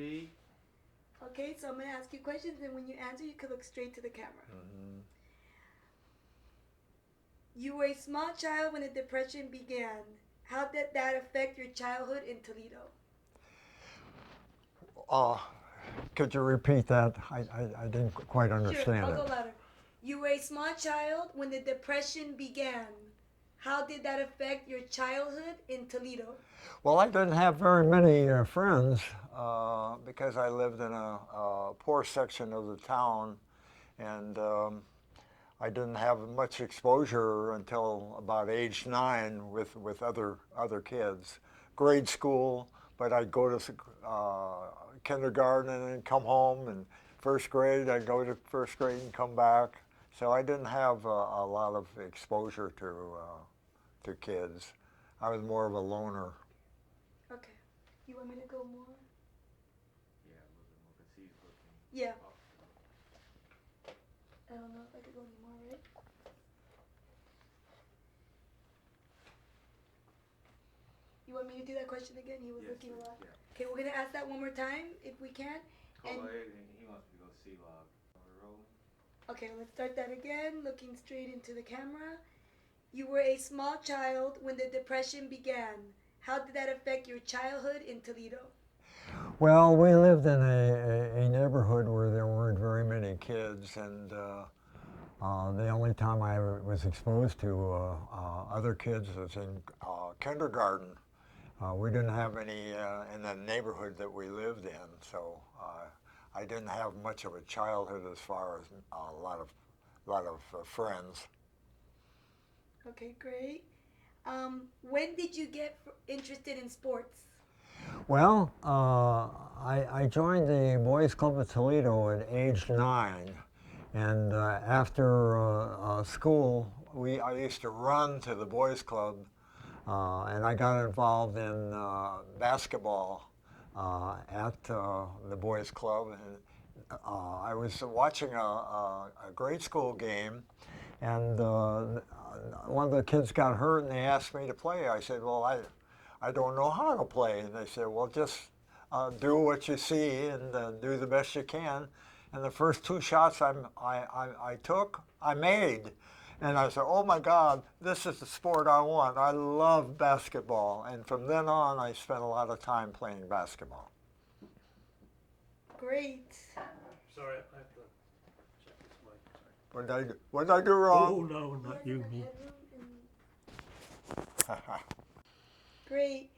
be? Okay, so I'm going to ask you questions, and when you answer, you can look straight to the camera. You were a small child when the Depression began. How did that affect your childhood in Toledo? Could you repeat that? I didn't quite understand Sure, I'll it. go louder. You were a small child when the Depression began. How did that affect your childhood in Toledo? Well, I didn't have very many friends because I lived in a poor section of the town, and I didn't have much exposure until about age 9 with other kids. Grade school, but I'd go to kindergarten and then come home, and first grade I'd go to first grade and come back. So I didn't have a lot of exposure to kids. I was more of a loner. Okay. You want me to go more? Yeah, a little bit more because he's looking. Yeah. Up. I don't know if I could go anymore, right? You want me to do that question again? He was Yes, looking a lot. yeah. Okay, we're going to ask that one more time if we can. Hold on, he wants me to go see log. Are we rolling? Okay, let's start that again, looking straight into the camera. You were a small child when the Depression began. How did that affect your childhood in Toledo? Well, we lived in a neighborhood where there weren't very many kids, and the only time I was exposed to other kids was in kindergarten. We didn't have any in the neighborhood that we lived in, so I didn't have much of a childhood as far as a lot of friends. Okay, great. When did you get interested in sports? Well, I joined the Boys Club of Toledo at age 9, and after school, I used to run to the Boys Club, and I got involved in basketball at the Boys Club. And I was watching a grade school game, and one of the kids got hurt, and they asked me to play. I said, well, I don't know how to play. And they said, well, just do what you see and do the best you can. And the first 2 shots I took, I made. And I said, oh my God, this is the sport I want. I love basketball. And from then on, I spent a lot of time playing basketball. Great. Sorry, I have to check this mic. Sorry. What did I do wrong? Oh, no, not you, me. Great.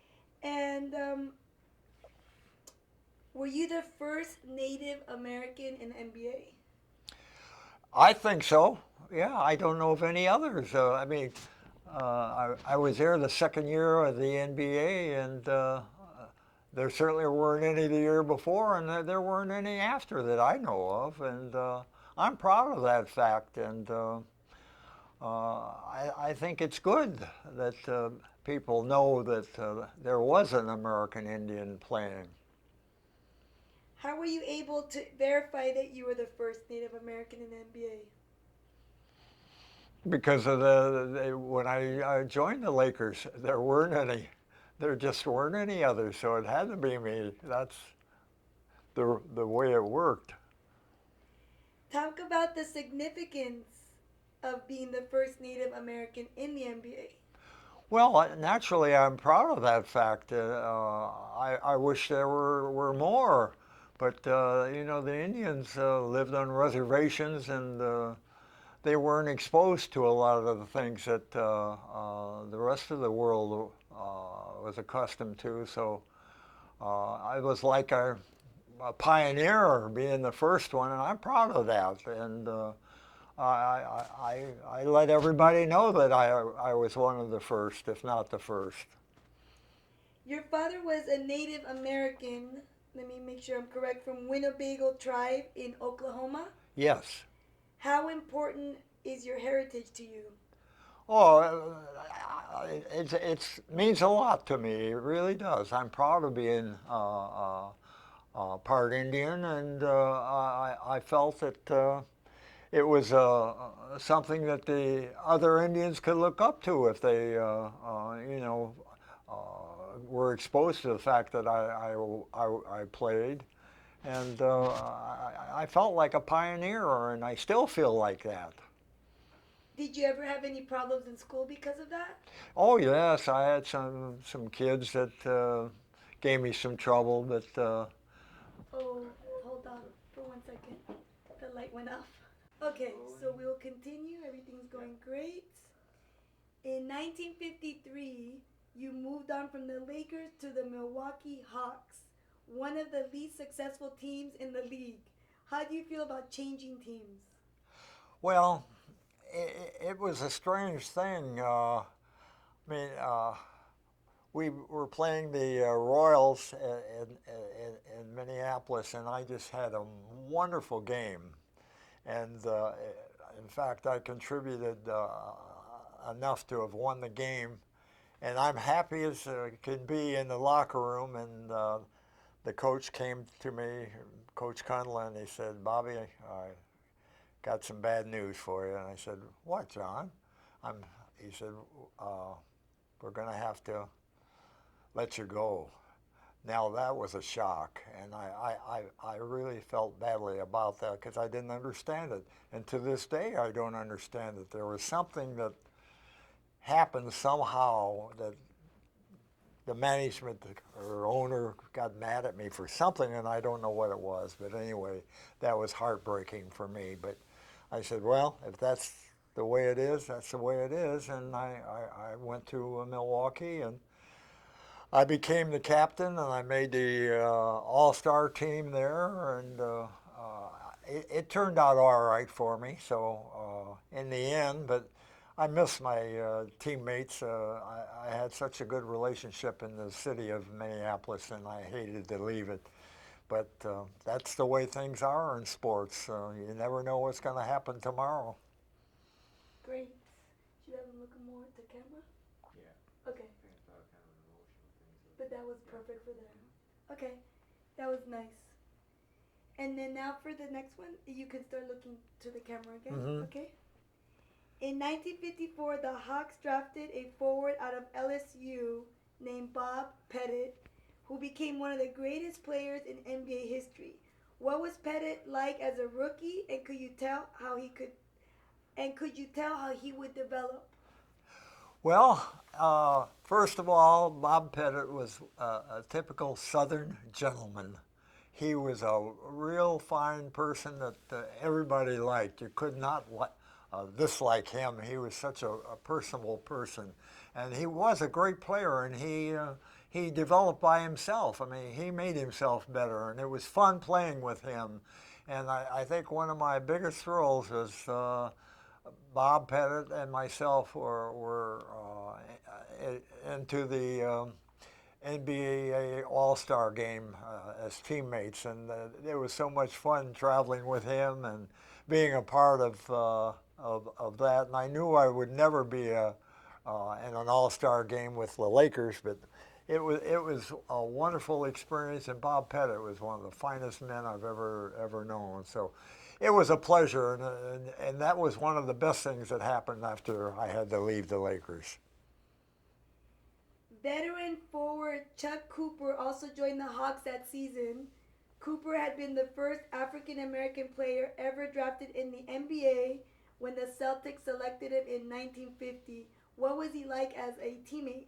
And were you the first Native American in the NBA? I think so. Yeah, I don't know of any others. I mean, I was there the second year of the NBA, and there certainly weren't any the year before, and there weren't any after that I know of. And I'm proud of that fact, and I think it's good that people know that there was an American Indian playing. How were you able to verify that you were the first Native American in the NBA? Because of when I joined the Lakers, there just weren't any others, so it had to be me. That's the way it worked. Talk about the significance of being the first Native American in the NBA. Well, naturally, I'm proud of that fact. I wish there were more, but you know, the Indians lived on reservations, and they weren't exposed to a lot of the things that the rest of the world was accustomed to. So I was like a pioneer, being the first one, and I'm proud of that. And I let everybody know that I was one of the first, if not the first. Your father was a Native American, let me make sure I'm correct, from Winnebago tribe in Oklahoma. Yes. How important is your heritage to you? Oh, it means a lot to me. It really does. I'm proud of being part Indian, and I felt that it was something that the other Indians could look up to if they, you know, were exposed to the fact that I played, and I felt like a pioneer, and I still feel like that. Did you ever have any problems in school because of that? Oh yes, I had some kids that gave me some trouble, but Oh, hold on for 1 second. The light went off. Okay, so we will continue. Everything's going great. In 1953, you moved on from the Lakers to the Milwaukee Hawks, one of the least successful teams in the league. How do you feel about changing teams? well, it was a strange thing. I mean, we were playing the Royals in Minneapolis, and I just had a wonderful game. And in fact, I contributed enough to have won the game. And I'm happy as can be in the locker room. And the coach came to me, Coach Cunliffe, and he said, "Bobby, I got some bad news for you." And I said, "What, John?" He said, "We're going to have to let you go." Now that was a shock, and I really felt badly about that because I didn't understand it. And to this day, I don't understand it. There was something that happened somehow that the management or owner got mad at me for something, and I don't know what it was. But anyway, that was heartbreaking for me. But I said, well, if that's the way it is, that's the way it is. And I went to Milwaukee, and I became the captain, and I made the all-star team there, and it turned out all right for me. So in the end, but I miss my teammates. I had such a good relationship in the city of Minneapolis, and I hated to leave it. But that's the way things are in sports. You never know what's going to happen tomorrow. Great. Should I have him look more at the camera? Yeah. Okay. I think it's about kind of an emotional thing. But that was perfect for them. Okay, that was nice. And then now for the next one, you can start looking to the camera again, Mhm. okay? In 1954, the Hawks drafted a forward out of LSU named Bob Pettit, who became one of the greatest players in NBA history. What was Pettit like as a rookie, and could you tell how he would develop? Well, first of all, Bob Pettit was a typical Southern gentleman. He was a real fine person that everybody liked. You could not dislike him. He was such a personable person, and he was a great player. And he developed by himself. I mean, he made himself better, and it was fun playing with him. And I think one of my biggest thrills was Bob Pettit and myself were into the NBA All-Star game as teammates, and it was so much fun traveling with him and being a part of that. And I knew I would never be in an All-Star game with the Lakers, but it was a wonderful experience. And Bob Pettit was one of the finest men I've ever known. So it was a pleasure, and that was one of the best things that happened after I had to leave the Lakers. Veteran forward Chuck Cooper also joined the Hawks that season. Cooper had been the first African-American player ever drafted in the NBA when the Celtics selected him in 1950. What was he like as a teammate?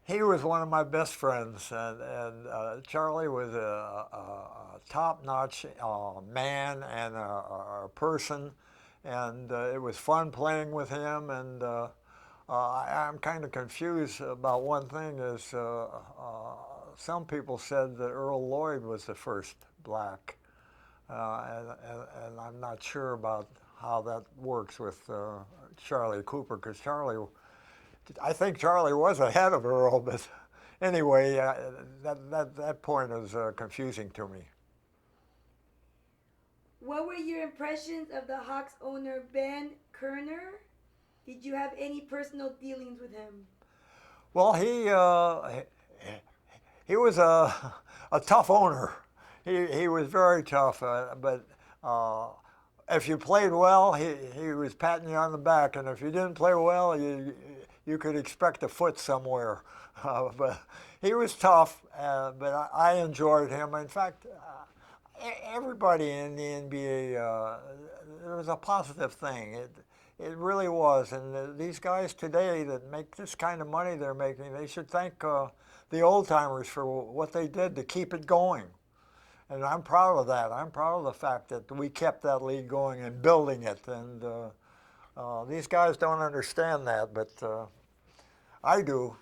He was one of my best friends, and Charlie was a top-notch man and a person, and it was fun playing with him. And I'm kind of confused about one thing is some people said that Earl Lloyd was the first black, and I'm not sure about how that works with Charlie Cooper, because I think Charlie was ahead of Earl, but anyway, that point is confusing to me. What were your impressions of the Hawks owner Ben Kerner? Did you have any personal dealings with him? Well, he was a tough owner. He was very tough, but if you played well, he was patting you on the back, and if you didn't play well, you could expect a foot somewhere. But he was tough, but I enjoyed him. In fact, everybody in the NBA, it was a positive thing. It really was. And these guys today that make this kind of money they're making, they should thank the old timers for what they did to keep it going. And I'm proud of that. I'm proud of the fact that we kept that league going and building it. And these guys don't understand that, but I do.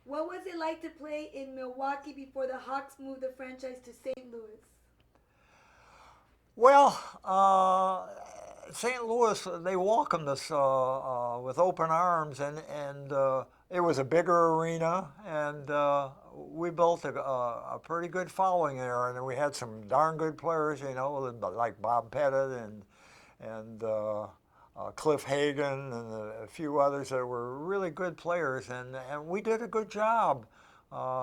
What was it like to play in Milwaukee before the Hawks moved the franchise to St. Louis? Well, St. Louis, they welcomed us with open arms, and it was a bigger arena, and we built a pretty good following there, and we had some darn good players, you know, like Bob Pettit and Cliff Hagan and a few others that were really good players, and we did a good job.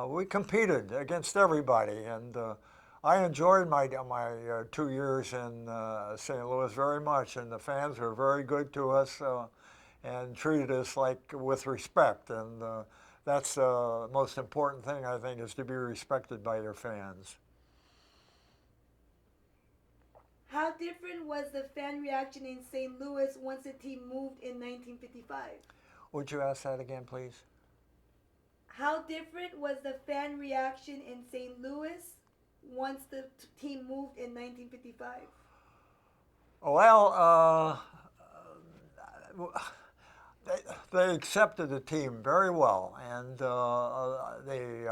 We competed against everybody, and I enjoyed my 2 years in St. Louis very much, and the fans were very good to us and treated us like with respect, and that's the most important thing, I think, is to be respected by your fans. How different was the fan reaction in St. Louis once the team moved in 1955? Would you ask that again, please? How different was the fan reaction in St. Louis once the team moved in 1955? Well, they accepted the team very well, and they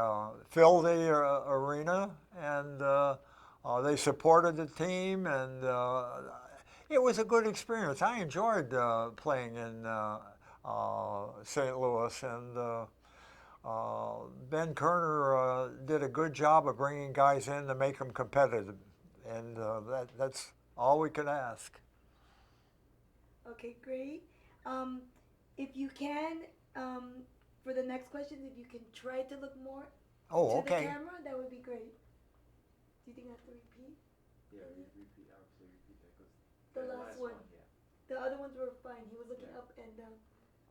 filled the arena, and they supported the team, and it was a good experience. I enjoyed playing in St. Louis, and Ben Kerner did a good job of bringing guys in to make them competitive, and that's all we could ask. Okay, great. If you can, for the next question, if you can try to look more to the camera, that would be great. Do you think I have to repeat? Yeah, repeat, absolutely repeat that, because The last one. Yeah. The other ones were fine. He was looking up and down.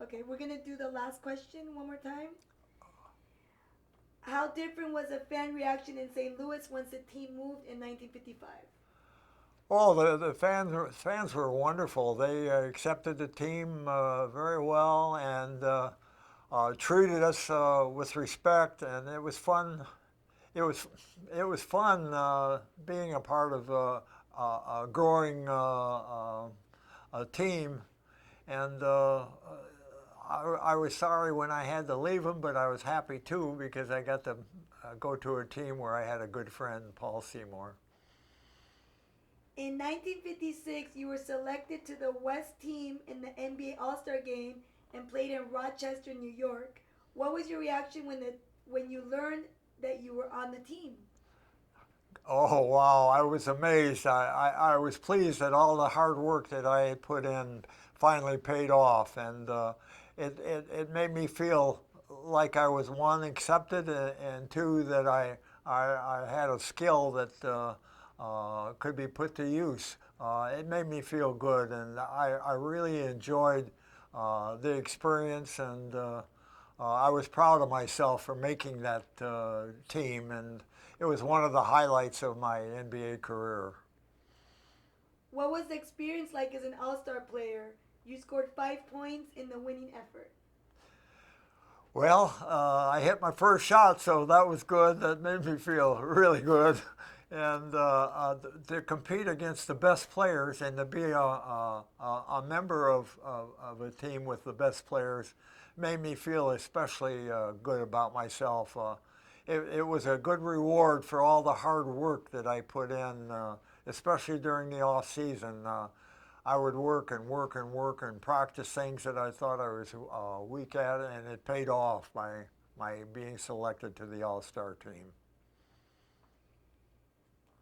Okay, we're gonna do the last question one more time. How different was the fan reaction in St. Louis once the team moved in 1955? Oh, the fans were wonderful. They accepted the team very well and treated us with respect, and it was fun. It was fun being a part of a growing a team, and I was sorry when I had to leave them, but I was happy too because I got to go to a team where I had a good friend, Paul Seymour. In 1956, you were selected to the West team in the NBA All-Star Game and played in Rochester, New York. What was your reaction when you learned that you were on the team? Oh, wow, I was amazed. I was pleased that all the hard work that I had put in finally paid off, and it made me feel like I was, one, accepted, and two, that I had a skill that could be put to use. It made me feel good, and I really enjoyed the experience, and I was proud of myself for making that team, and it was one of the highlights of my NBA career. What was the experience like as an All-Star player? You scored 5 points in the winning effort. Well, I hit my first shot, so that was good. That made me feel really good. And to compete against the best players and to be a member of a team with the best players made me feel especially good about myself. It was a good reward for all the hard work that I put in, especially during the off season. I would work and work and work and practice things that I thought I was weak at, and it paid off by my being selected to the All-Star team.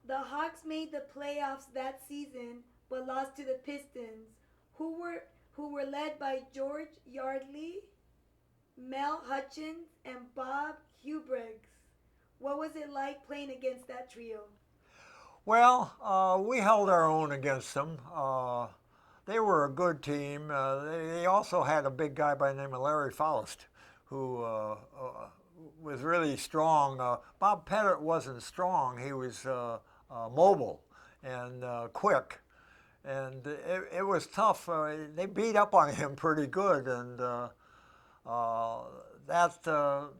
The Hawks made the playoffs that season, but lost to the Pistons, who were led by George Yardley, Mel Hutchins, and Bob Hubriggs. What was it like playing against that trio? Well, we held our own against them. they were a good team. They also had a big guy by the name of Larry Faust, who was really strong. Bob Pettit wasn't strong. He was mobile and quick. And it was tough. They beat up on him pretty good, and that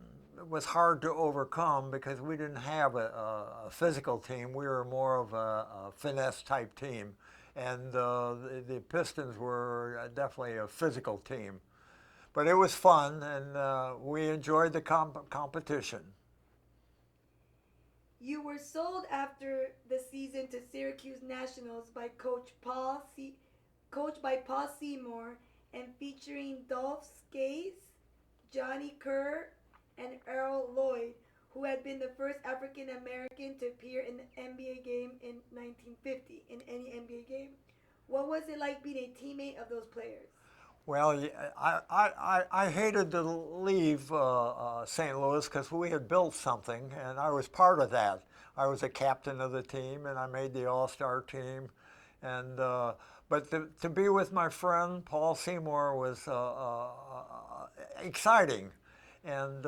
was hard to overcome because we didn't have a physical team. We were more of a finesse type team, and the Pistons were definitely a physical team. But it was fun, and we enjoyed the competition. You were sold after the season to Syracuse Nationals by coached by Paul Seymour and featuring Dolph Skase, Johnny Kerr, and Earl Lloyd, who had been the first African American to appear in the NBA game in 1950, in any NBA game. What was it like being a teammate of those players? Well, I hated to leave St. Louis because we had built something, and I was part of that. I was a captain of the team, and I made the All-Star team. And but to be with my friend Paul Seymour was exciting, and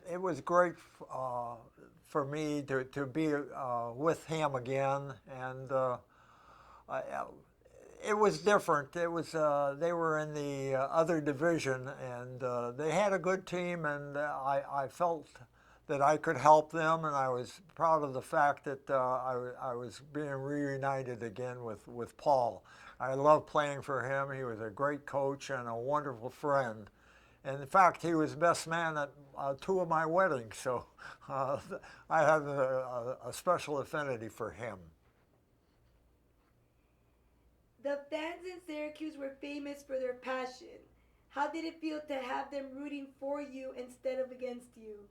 it was great for me to be with him again. And it was different. It was they were in the other division, and they had a good team, and I felt that I could help them, and I was proud of the fact that I was being reunited again with Paul. I loved playing for him. He was a great coach and a wonderful friend. And in fact, he was best man at two of my weddings, so I had a special affinity for him. The fans in Syracuse were famous for their passion. How did it feel to have them rooting for you instead of against you?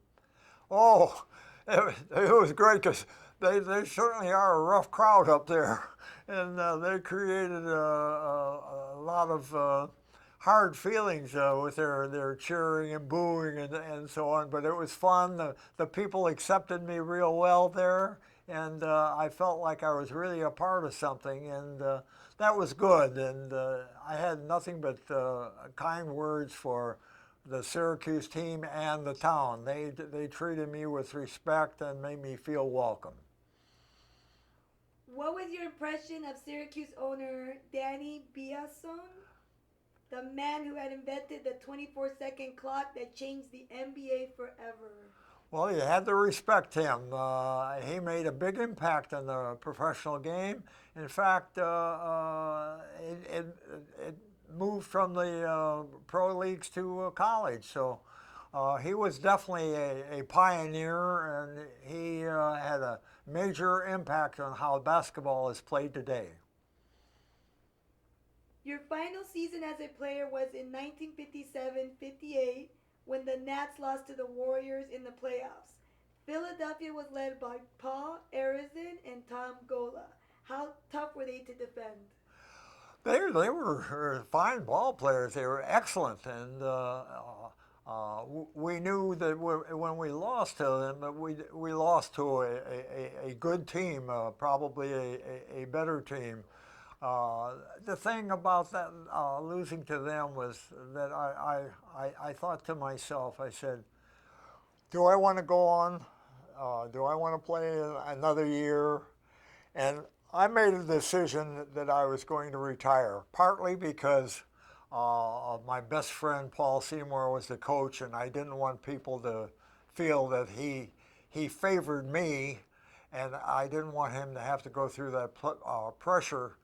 Oh, it was great because they certainly are a rough crowd up there, and they created a lot of hard feelings with their cheering and booing and so on. But it was fun. The people accepted me real well there, and I felt like I was really a part of something, and that was good. And I had nothing but kind words for the Syracuse team and the town. They treated me with respect and made me feel welcome. What was your impression of Syracuse owner Danny Biasone, the man who had invented the 24-second clock that changed the NBA forever? Well, you had to respect him. He made a big impact on the professional game. In fact, it moved from the pro leagues to college. So he was definitely a pioneer, and he had a major impact on how basketball is played today. Your final season as a player was in 1957-58 when the Nats lost to the Warriors in the playoffs. Philadelphia was led by Paul Arizin and Tom Gola. How tough were they to defend? They were fine ball players. They were excellent, and we knew that when we lost to them, that we lost to a good team, probably a better team. The thing about that losing to them was that I thought to myself, I said, do I want to go on? Do I want to play another year? And I made a decision that I was going to retire, partly because my best friend Paul Seymour was the coach, and I didn't want people to feel that he favored me, and I didn't want him to have to go through that pressure.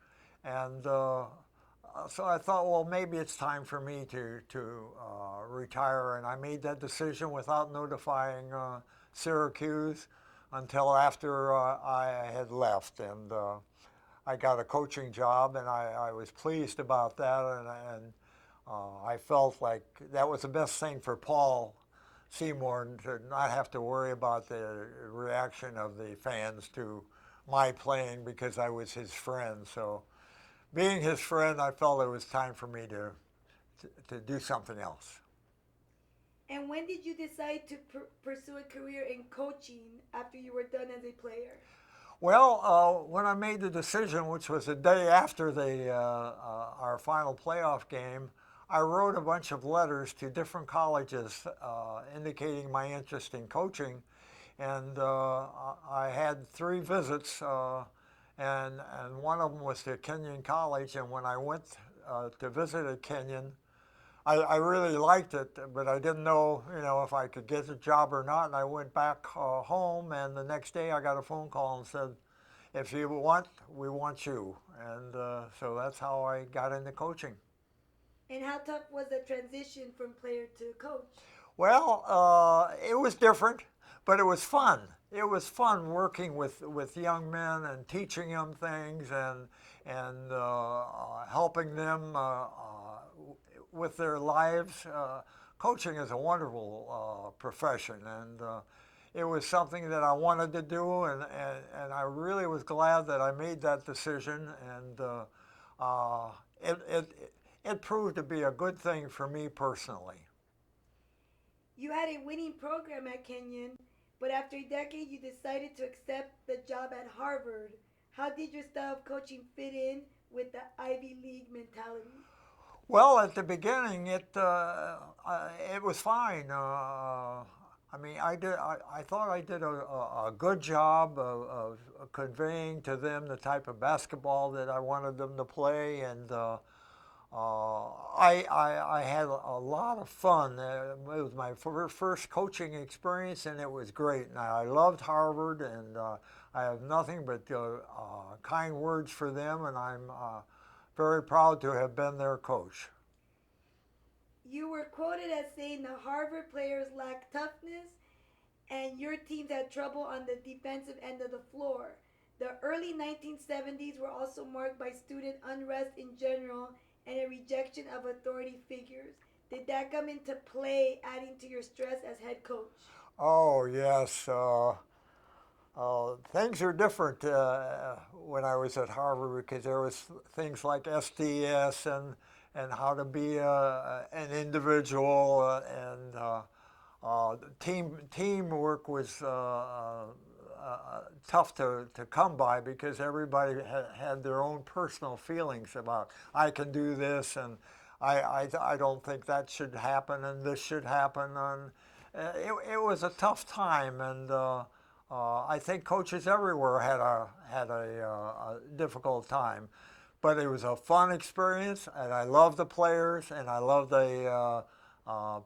And so I thought, well, maybe it's time for me to retire, and I made that decision without notifying Syracuse until after I had left, and I got a coaching job, and I was pleased about that, and I felt like that was the best thing for Paul Seymour, to not have to worry about the reaction of the fans to my playing because I was his friend. So being his friend, I felt it was time for me to do something else. And when did you decide to pursue a career in coaching after you were done as a player? Well, when I made the decision, which was the day after our final playoff game, I wrote a bunch of letters to different colleges indicating my interest in coaching. And I had 3 visits, and one of them was to Kenyon College. And when I went to visit at Kenyon, I really liked it, but I didn't know, if I could get the job or not. And I went back home, and the next day I got a phone call and said, "If you want, we want you." And so that's how I got into coaching. And how tough was the transition from player to coach? Well, it was different, but it was fun. It was fun working with young men and teaching them things and helping them with their lives. Coaching is a wonderful profession, and it was something that I wanted to do, and I really was glad that I made that decision, and it proved to be a good thing for me personally. You had a winning program at Kenyon, but after a decade you decided to accept the job at Harvard. How did your style of coaching fit in with the Ivy League mentality? Well, at the beginning, it was fine. I thought I did a good job of conveying to them the type of basketball that I wanted them to play, and I had a lot of fun. It was my first coaching experience, and it was great. And I loved Harvard, and I have nothing but kind words for them, and I'm very proud to have been their coach. You were quoted as saying the Harvard players lack toughness and your teams had trouble on the defensive end of the floor. The early 1970s were also marked by student unrest in general and a rejection of authority figures. Did that come into play, adding to your stress as head coach? Oh, yes. Things are different when I was at Harvard, because there was things like SDS and how to be an individual, and teamwork was tough to come by, because everybody had their own personal feelings about, I can do this, and I don't think that should happen, and this should happen. And it was a tough time, and I think coaches everywhere had a difficult time. But it was a fun experience, and I loved the players, and I loved the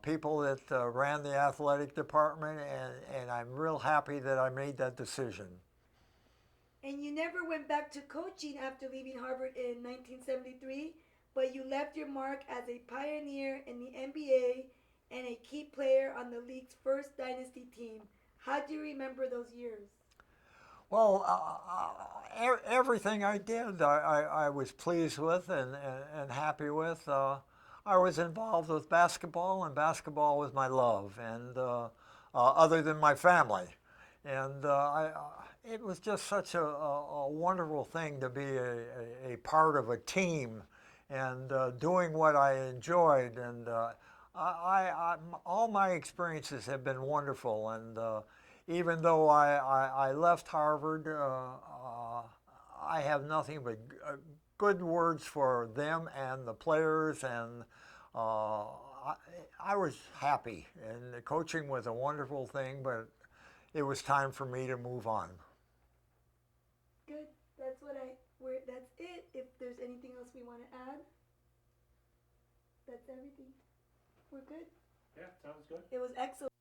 people that ran the athletic department, and I'm real happy that I made that decision. And you never went back to coaching after leaving Harvard in 1973, but you left your mark as a pioneer in the NBA and a key player on the league's first dynasty team. How do you remember those years? Well, everything I did, I was pleased with and happy with. I was involved with basketball, and basketball was my love, and other than my family. And it was just such a wonderful thing to be a part of a team and doing what I enjoyed. And all my experiences have been wonderful. And even though I left Harvard, I have nothing but good words for them and the players, and I was happy. And the coaching was a wonderful thing, but it was time for me to move on. Good. That's it. If there's anything else we want to add, that's everything. We're good. Yeah, sounds good. It was excellent.